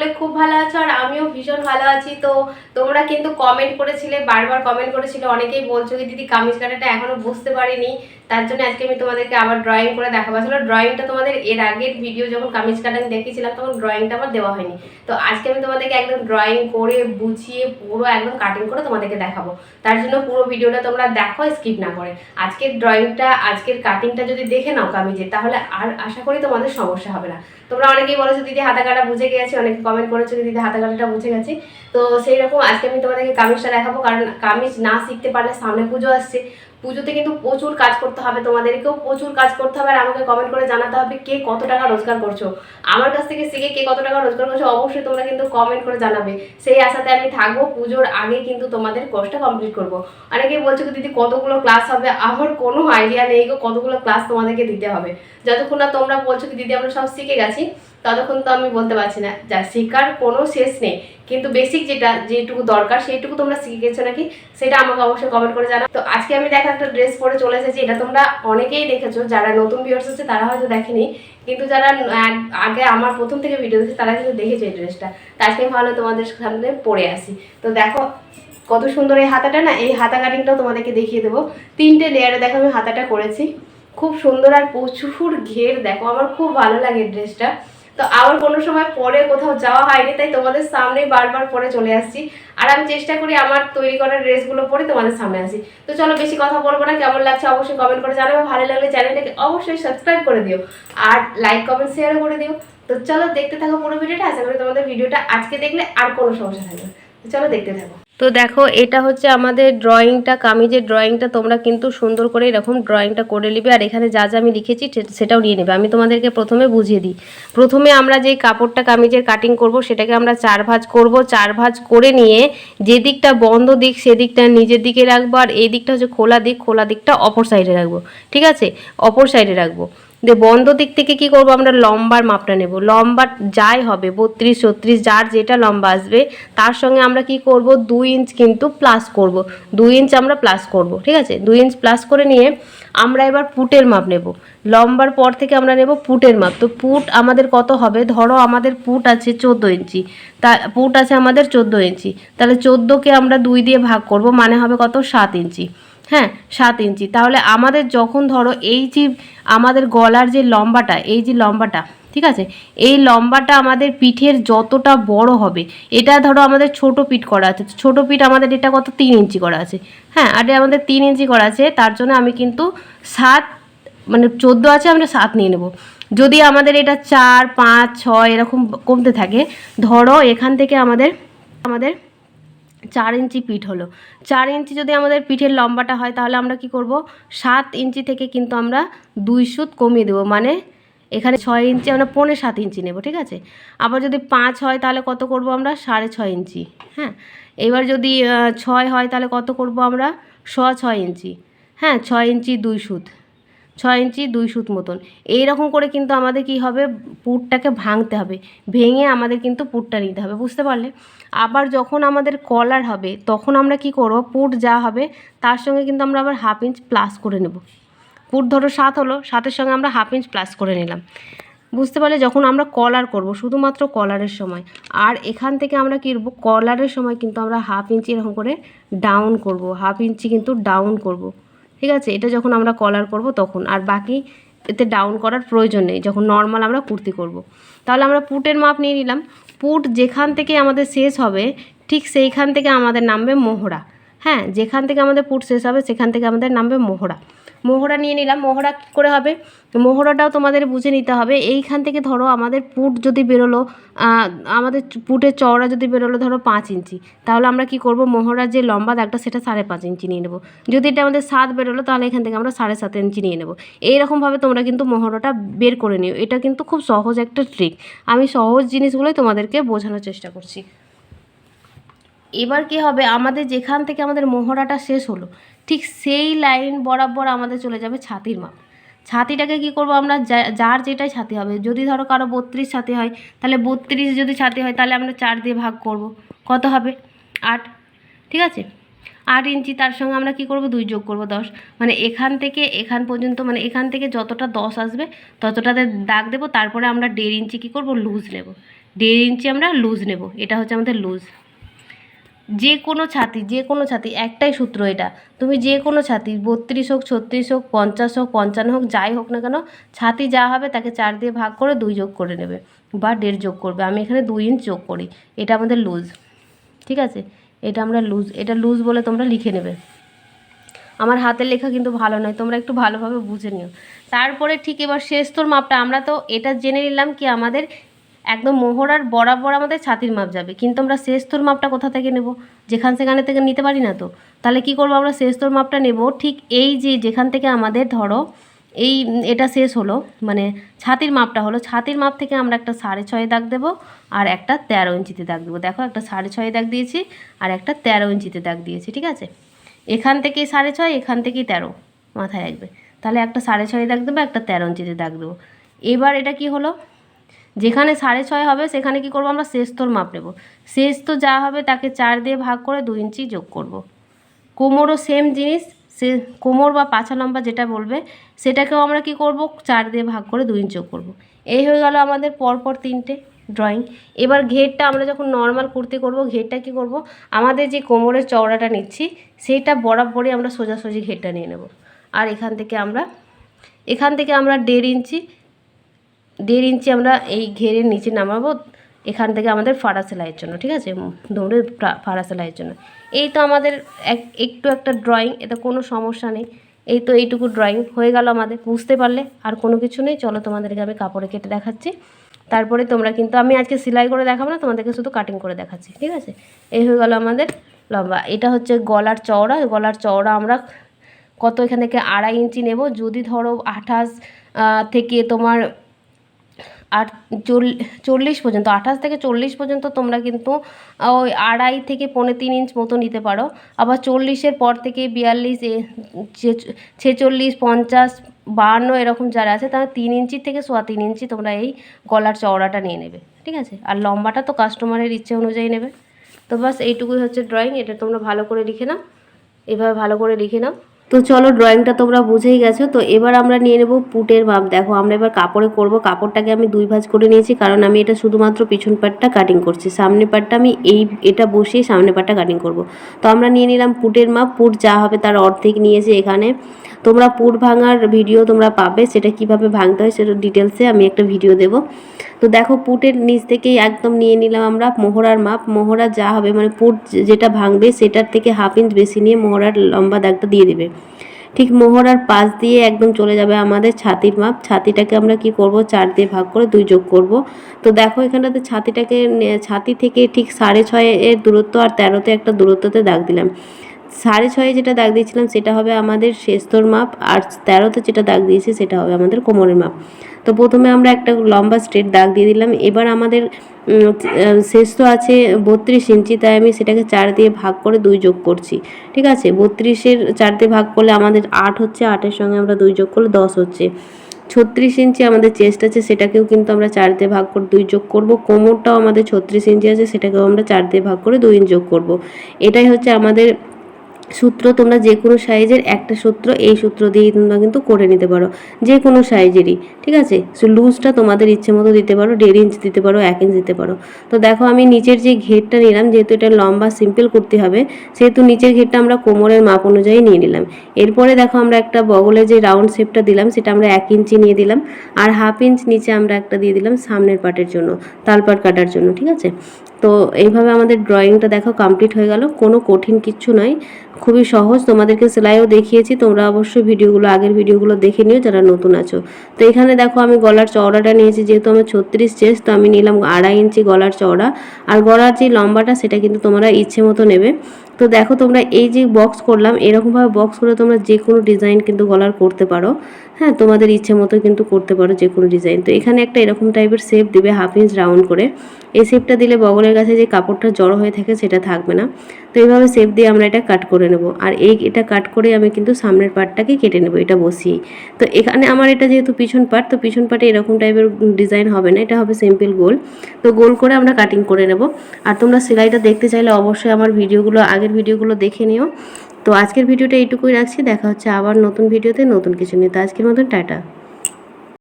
সকলে খুব ভালো আছো আর আমিও ভীষণ ভালো আছি। তো তোমরা কিন্তু কমেন্ট করেছিলে, বারবার কমেন্ট করেছিলে, অনেকেই বলছো যে দিদি কামিজ কাটাটা এখনো বুঝতে পারিনি। তার জন্য আজকে আমি তোমাদেরকে আবার ড্রয়িং করে দেখাবো। আসলে ড্রয়িংটা তোমাদের এর আগের ভিডিও যখন কামিজ কাটা আমি দেখিয়েছিলাম তখন ড্রয়িংটা আমার দেওয়া হয়নি। তো আজকে আমি তোমাদেরকে একদম ড্রয়িং করে বুঝিয়ে পুরো একদম কাটিং করে তোমাদেরকে দেখাবো। তার জন্য পুরো ভিডিওটা তোমরা দেখো স্কিপ না করে। আজকের ড্রয়িংটা, আজকের কাটিংটা যদি দেখে নাও কামিজের, তাহলে আর আশা করি তোমাদের সমস্যা হবে না। তোমরা অনেকেই বলেছো দিদি হাতা কাটা বুঝে গেছি, অনেকে কমেন্ট করেছো দিদি হাতা কাটাটা বুঝে গেছি। তো সেই রকম আজকে আমি তোমাদেরকে কামিজটা দেখাবো, কারণ কামিজ না শিখতে পারলে সামনে পুজো আসছে, পুজোতে কিন্তু প্রচুর কাজ করতে হবে, তোমাদেরকেও প্রচুর কাজ করতে হবে। আর আমাকে কমেন্ট করে জানাতে হবে কে কত টাকা রোজগার করছো, আমার কাছ থেকে শিখে কে কত টাকা রোজগার করছো অবশ্যই তোমরা কিন্তু কমেন্ট করে জানাবে। সেই আশাতে আমি থাকবো, পুজোর আগে কিন্তু তোমাদের কোর্সটা কমপ্লিট করবো। অনেকেই বলছো দিদি কতগুলো ক্লাস হবে, আমার কোনো আইডিয়া নেই গো কতগুলো ক্লাস তোমাদেরকে দিতে হবে। যতক্ষণ না তোমরা বলছো কি দিদি আমরা সব শিখে গেছি, ততক্ষণ তো আমি বলতে পারছি না। যা শেখার কোনো শেষ নেই, কিন্তু বেসিক যেটুকু দরকার সেইটুকু তোমরা শিখে গেছো নাকি সেটা আমাকে অবশ্যই কমেন্ট করে জানাও। তো আজকে আমি দেখা একটা ড্রেস পরে চলে এসেছি, এটা তোমরা অনেকেই দেখেছো, যারা নতুন ভিউয়ার্স আছে তারা হয়তো দেখেনি, কিন্তু যারা আগে আমার প্রথম থেকে ভিডিও দেখেছে তারা কিন্তু দেখেছো এই ড্রেসটা। তো আজকে আমি ভালো তোমাদের সামনে পরে আসি। তো দেখো কত সুন্দর এই হাতাটা না, এই হাতা কাটিংটাও তোমাদেরকে দেখিয়ে দেবো। 3টে লেয়ারে দেখো আমি হাতাটা করেছি, খুব সুন্দর আর প্রচুর ঘের। দেখো আমার খুব ভালো লাগে ড্রেসটা। তো আবার কোনো সময় পরে কোথাও যাওয়া হয়নি, তাই তোমাদের সামনে বারবার পরে চলে আসছি। আর আমি চেষ্টা করি আমার তৈরি করা ড্রেসগুলো পরে তোমাদের সামনে আসি। তো চলো বেশি কথা বলবো না, কেমন লাগছে অবশ্যই কমেন্ট করে জানাবে, ভালো লাগলে চ্যানেলটাকে অবশ্যই সাবস্ক্রাইব করে দিও আর লাইক কমেন্ট শেয়ারও করে দিও। তো চলো দেখতে থাকো পুরো ভিডিওটা, আশা করি তোমাদের ভিডিওটা আজকে দেখলে আর কোনো সমস্যা থাকবে। তো চলো দেখতে থাকো। তো দেখো এটা হচ্ছে আমাদের ড্রয়িংটা, কামিজের ড্রয়িংটা। তোমরা কিন্তু সুন্দর করে এরকম ড্রয়িংটা করে নেবে, আর এখানে যা যা আমি লিখেছি সেটাও নিয়ে নেবে। আমি তোমাদেরকে প্রথমে বুঝিয়ে দিই। প্রথমে আমরা যে কাপড়টা কামিজের কাটিং করব সেটাকে আমরা 4 ভাঁজ করব। 4 ভাঁজ করে নিয়ে যে দিকটা বন্ধ দিক সেদিকটা নিজের দিকে রাখবো, আর এই দিকটা হচ্ছে খোলা দিক, খোলা দিকটা অপর সাইডে রাখবো। ঠিক আছে, অপর সাইডে রাখবো। বন্ধ দিক থেকে কি করব, আমরা লম্বার মাপটা নেব। লম্বা যাই হবে 32 36 যার যেটা লম্বা আসবে, তার সঙ্গে আমরা কি করব 2 ইঞ্চ কিন্তু প্লাস করব। 2 ইঞ্চ আমরা প্লাস করব। ঠিক আছে, 2 ইঞ্চ প্লাস করে নিয়ে আমরা এবার পুটের মাপ নেব। লম্বার পর থেকে আমরা নেব পুটের মাপ। তো পুট আমাদের কত হবে, ধরো আমাদের পুট আছে 14 ইঞ্চি, তা পুট আছে আমাদের 14 ইঞ্চি, তাহলে 14কে আমরা 2 দিয়ে ভাগ করব, মানে হবে কত 7 ইঞ্চি। হ্যাঁ 7 ইঞ্চি। তাহলে আমাদের যখন ধরো এই যে আমাদের গলার যে লম্বাটা, এই যে লম্বাটা, ঠিক আছে, এই লম্বাটা আমাদের পিঠের যতটা বড় হবে, এটা ধরো আমাদের ছোট পিঠ করা আছে, ছোট পিঠ আমাদের এটা কত 3 ইঞ্চি করা আছে। হ্যাঁ আর আমাদের 3 ইঞ্চি করা আছে, তার জন্য আমি কিন্তু 7 মানে 14 আছে, আমরা 7 নিয়ে নেব। যদি আমাদের এটা 4 5 6 এরকম কমতে থাকে, ধরো এখান থেকে আমাদের 4 ইঞ্চি পিঠ হলো। 4 ইঞ্চি যদি আমাদের পিঠের লম্বাটা হয়, তাহলে আমরা কি করব 7 ইঞ্চি থেকে কিন্তু আমরা 2 সুত কমিয়ে দেবো, মানে এখানে 6 ইঞ্চি আমরা 6.25 ইঞ্চি নেব। ঠিক আছে, আবার যদি 5 হয় তাহলে কত করব আমরা 6.5 ইঞ্চি। হ্যাঁ এবার যদি 6 হয় তাহলে কত করব আমরা 6.5 ইঞ্চি। হ্যাঁ 6 ইঞ্চি 2 সুত, 6 ইঞ্চি 2 সুত মতন। এইরকম করে কিন্তু আমাদের কি হবে, পুটটাকে ভাঙতে হবে, ভেঙে আমাদের কিন্তু পুটটা নিতে হবে, বুঝতে পারলে। আবার যখন আমাদের কলার হবে তখন আমরা কি করব, পুট যা হবে তার সঙ্গে কিন্তু আমরা আবার 1/2 ইঞ্চ প্লাস করে নেব। পুট ধরো 7 হলো, 7-এর সঙ্গে আমরা 1/2 ইঞ্চ প্লাস করে নিলাম, বুঝতে পারলে। যখন আমরা কলার করব, শুধুমাত্র কলারের সময়, আর এখান থেকে আমরা কি করব, কলারের সময় কিন্তু আমরা 1/2 ইঞ্চি এরকম করে ডাউন করব, 1/2 ইঞ্চি কিন্তু ডাউন করব। ঠিক আছে, এটা যখন আমরা কলার করব তখন, আর বাকি এতে ডাউন করার প্রয়োজন নেই যখন নর্মাল আমরা কুর্তি করব। তাহলে আমরা পুটের মাপ নিয়ে নিলাম। পুট যেখান থেকে আমাদের শেষ হবে ঠিক সেইখান থেকে আমাদের নামবে মোহরা। হ্যাঁ যেখান থেকে আমাদের পুট শেষ হবে সেখান থেকে আমাদের নামবে মোহরা। মোহরা নিয়ে নিলাম। মোহরা কী করে হবে, মোহরাটাও তোমাদের বুঝে নিতে হবে। এইখান থেকে ধরো আমাদের পুট যদি বেরোলো, আমাদের পুটের চওড়া যদি বেরোলো ধরো 5 ইঞ্চি, তাহলে আমরা কি করব, মোহরার যে লম্বা দাগটা সেটা 5.5 ইঞ্চি নিয়ে নেব। যদি এটা আমাদের 7 বেরোলো তাহলে এখান থেকে আমরা 7.5 ইঞ্চি নিয়ে নেব। এইরকমভাবে তোমরা কিন্তু মোহরাটা বের করে নিও। এটা কিন্তু খুব সহজ একটা ট্রিক, আমি সহজ জিনিসগুলোই তোমাদেরকে বোঝানোর চেষ্টা করছি। এবার কি হবে, আমাদের যেখান থেকে আমাদের মোহরাটা শেষ হলো ঠিক সেই লাইন বরাবর আমাদের চলে যাবে ছাতির মাপ। ছাতিটাকে কি করব আমরা, যার যেটাই ছাতি হবে, যদি ধরো কারো 32 ছাতি হয় তাহলে 32 যদি ছাতি হয় তাহলে আমরা 4 দিয়ে ভাগ করব, কত হবে 8। ঠিক আছে, 8 ইঞ্চি, তার সঙ্গে আমরা কি করব 2 যোগ করব 10, মানে এখান থেকে এখান পর্যন্ত, মানে এখান থেকে যতটা 10 আসবে ততটাতে দাগ দেবো। তারপরে আমরা 1.5 ইঞ্চি কী করব লুজ নেব। 1.5 ইঞ্চি আমরা লুজ নেব। এটা হচ্ছে আমাদের লুজ। যে কোনো ছাতি একটাই সূত্র এটা, তুমি যে কোনো ছাতি 32 হোক, 36 হোক, 50 হোক, 55 হোক, যাই হোক না কেন, ছাতি যা হবে তাকে 4 দিয়ে ভাগ করে 2 যোগ করে নেবে বা 1.5 যোগ করবে। আমি এখানে 2 ইঞ্চ যোগ করি। এটা আমাদের লুজ, ঠিক আছে। এটা আমরা লুজ, এটা লুজ বলে তোমরা লিখে নেবে। আমার হাতের লেখা কিন্তু ভালো নয়, তোমরা একটু ভালোভাবে বুঝে নিও। তারপরে ঠিক এবার শেষতোর মাপটা আমরা তো এটা জেনে নিলাম কি আমাদের একদম মোহরার বরাবর আমাদের ছাতির মাপ যাবে, কিন্তু আমরা শেষতোর মাপটা কোথা থেকে নেব? সেখানে থেকে নিতে পারি না তো। তাহলে কি করব, আমরা শেষতোর মাপটা নেব ঠিক এই যে যেখান থেকে আমাদের ধরো এই এটা শেষ হলো, মানে ছাতির মাপটা হলো, ছাতির মাপ থেকে আমরা একটা 6.5 দাগ দেবো আর একটা 13 ইঞ্চিতে দাগ দেবো। দেখো একটা 6.5 দাগ দিয়েছি আর একটা 13 ইঞ্চিতে দাগ দিয়েছি, ঠিক আছে। এখান থেকেই 6.5, এখান থেকেই 13, মাথায় রাখবে। তাহলে একটা 6.5 দাগ দেবো, একটা 13 ইঞ্চিতে দাগ দেবো। এবার এটা কি হলো, যেখানে 6.5 হবে সেখানে কি করব, আমরা শেষতোর মাপ নেব। শেষতো যা হবে তাকে 4 দিয়ে ভাগ করে 2 ইঞ্চি যোগ করব। কোমরও সেম জিনিস, সে কোমর বা পাছা লম্বা যেটা বলবে সেটাকেও আমরা কি করব, 4 দিয়ে ভাগ করে 2 ইঞ্চি যোগ করব। এই হয়ে গেল আমাদের পরপর 3টে ড্রয়িং। এবার ঘেরটা আমরা যখন নর্মাল কুর্তি করব, ঘেরটা কি করব, আমাদের যে কোমরের চওড়াটা নিচ্ছি সেইটা বরাবরই আমরা সোজাসুজি ঘেরটা নিয়ে নেব। আর এখান থেকে আমরা 1.5 ইঞ্চি আমরা এই ঘেরের নিচে নামাবো, এখান থেকে আমাদের ফাড়া সেলাইয়ের জন্য, ঠিক আছে, দৌড়ের ফাড়া সেলাইয়ের জন্য। এই তো আমাদের একটু একটা ড্রয়িং, এটা কোনো সমস্যা নেই। এই তো এইটুকু ড্রয়িং হয়ে গেল আমাদের, বুঝতে পারলে? আর কোনো কিছু নেই। চলো তোমাদেরকে আমি কাপড়ে কেটে দেখাচ্ছি, তারপরে তোমরা কিন্তু, আমি আজকে সেলাই করে দেখাবো না, তোমাদেরকে শুধু কাটিং করে দেখাচ্ছি, ঠিক আছে। এই হয়ে গেল আমাদের লম্বা। এটা হচ্ছে গলার চওড়া আমরা কত, এখান থেকে 2.5 ইঞ্চি নেব। যদি ধরো 28 থেকে তোমার 40 পর্যন্ত, 28 থেকে 40 পর্যন্ত তোমরা কিন্তু ওই 2.5 থেকে 3.25 ইঞ্চ মতো নিতে পারো। আবার 40-এর পর থেকে 42, 46, 50, 52 এরকম যারা আছে তারা 3 ইঞ্চি থেকে 3.25 ইঞ্চি তোমরা এই গলার চওড়াটা নিয়ে নেবে, ঠিক আছে। আর লম্বাটা তো কাস্টমারের ইচ্ছে অনুযায়ী নেবে। তো বাস এইটুকুই হচ্ছে ড্রয়িং। এটা তোমরা ভালো করে লিখে নাও, এভাবে ভালো করে লিখে নাও। তো চলো, ড্রয়িংটা তোমরা বুঝেই গেছো। তো এবার আমরা নিয়ে নেব পুটের মাপ। দেখো আমরা এবার কাপড়ে করব। কাপড়টাকে আমি 2 ভাঁজ করে নিয়েছি, কারণ আমি এটা শুধুমাত্র পিছন পাটটা কাটিং করছি, সামনের পাটটা আমি এটা বসিয়ে সামনের পাটটা কাটিং করব। তো আমরা নিয়ে নিলাম পুটের মাপ। পুট যা হবে তার অর্ধেক নিয়েছি এখানে। তোমরা পুট ভাঙার ভিডিও তোমরা পাবে, সেটা কিভাবে ভাঙতে হয় সেটা ডিটেলসে আমি একটা ভিডিও দেব। তো দেখো পুটের নিচ থেকেই একদম নিয়ে নিলাম আমরা মোহরার মাপ। মোহরা যা হবে, মানে পুট যেটা ভাঙবে সেটার থেকে 1/2 ইঞ্চ বেশি নিয়ে মোহরার লম্বা দাগটা দিয়ে দেবে। ঠিক মোহরার পাশ দিয়ে একদম চলে যাবে আমাদের ছাতির মাপ। ছাতিটাকে আমরা কি করব, 4 দিয়ে ভাগ করে 2 যোগ করব। তো দেখো এখানটাতে ছাতি থেকে ঠিক 6.5 এর দূরত্ব আর 13তে একটা দূরত্বতে দাগ দিলাম। 6.5 যেটা দাগ দিয়েছিলাম সেটা হবে আমাদের শেষতোর মাপ, আর 13তে যেটা দাগ দিয়েছি সেটা হবে আমাদের কোমরের মাপ। তো প্রথমে আমরা একটা লম্বা স্ট্রেট দাগ দিয়ে দিলাম। এবার আমাদের শেষতো আছে 32 ইঞ্চি, তাই আমি সেটাকে 4 দিয়ে ভাগ করে 2 যোগ করছি, ঠিক আছে। 32-এর 4 দিয়ে ভাগ করলে আমাদের 8 হচ্ছে, 8-এর সঙ্গে আমরা 2 যোগ করলে 10 হচ্ছে। 36 ইঞ্চি আমাদের চেস্ট আছে, সেটাকেও কিন্তু আমরা 4 দিয়ে ভাগ করে 2 যোগ করব। কোমরটাও আমাদের 36 ইঞ্চি আছে, সেটাকেও আমরা 4 দিয়ে ভাগ করে 2 ইঞ্চ যোগ করব। এটাই হচ্ছে আমাদের সূত্র। তোমরা যে কোনো সাইজের একটা সূত্র, এই সূত্র দিয়েই তোমরা কিন্তু করে নিতে পারো, যে কোনো সাইজেরই, ঠিক আছে। সো লুজটা তোমাদের ইচ্ছে মতো দিতে পারো, 1.5 ইঞ্চ দিতে পারো, 1 ইঞ্চ দিতে পারো। তো দেখো আমি নিচের যে ঘেরটা নিলাম, যেহেতু এটা লম্বা সিম্পল করতে হবে সেহেতু নিচের ঘেরটা আমরা কোমরের মাপ অনুযায়ী নিয়ে নিলাম। এরপরে দেখো আমরা একটা বগলে যে রাউন্ড শেপটা দিলাম সেটা আমরা 1 ইঞ্চি নিয়ে দিলাম, আর 1/2 ইঞ্চ নিচে আমরা একটা দিয়ে দিলাম সামনের পাটের জন্য, তালপাট কাটার জন্য, ঠিক আছে। তো এইভাবে আমাদের ড্রয়িংটা দেখো কমপ্লিট হয়ে গেল। কোনো কঠিন কিচ্ছু নয়, খুবই সহজ। তোমাদেরকে সেলাইও দেখিয়েছি, তোমরা অবশ্যই আগের ভিডিওগুলো দেখে নিও যারা নতুন আছো। তো এখানে দেখো আমি গলার চওড়াটা নিয়েছি, যেহেতু আমার 36 চেস্ট, তো আমি নিলাম 2.5 ইঞ্চি গলার চওড়া। আর গলার যে লম্বাটা সেটা কিন্তু তোমরা ইচ্ছে মতো নেবে। তো দেখো তোমরা এই যে বক্স করলাম, এরকমভাবে বক্স করে তোমরা যে কোনো ডিজাইন কিন্তু গলার করতে পারো, হ্যাঁ, তোমাদের ইচ্ছে মতো কিন্তু করতে পারো যে কোনো ডিজাইন। তো এখানে একটা এরকম টাইপের শেপ দিবে, 1/2 ইঞ্চ রাউন্ড করে। এই শেপটা দিলে বগলের কাছে যে কাপড়টা জড়ো হয়ে থাকে সেটা থাকবে না। তো এইভাবে শেপ দিয়ে আমরা এটা কাট করে নেব। আর এটা কাট করে আমি কিন্তু সামনের পার্টটাকে কেটে নেব, এটা বসিয়ে। তো এখানে আমার এটা যেহেতু পিছন পার্ট, তো পিছন পার্টে এরকম টাইপের ডিজাইন হবে না, এটা হবে সিম্পল গোল। তো গোল করে আমরা কাটিং করে নেব। আর তোমরা সেলাইটা দেখতে চাইলে অবশ্যই আমার আগের ভিডিওগুলো দেখে নিও। তো আজকের ভিডিওটা এইটুকুই রাখছি, দেখা হচ্ছে আবার নতুন ভিডিওতে নতুন কিছু নিয়ে। তো আজকের মতন টাটা।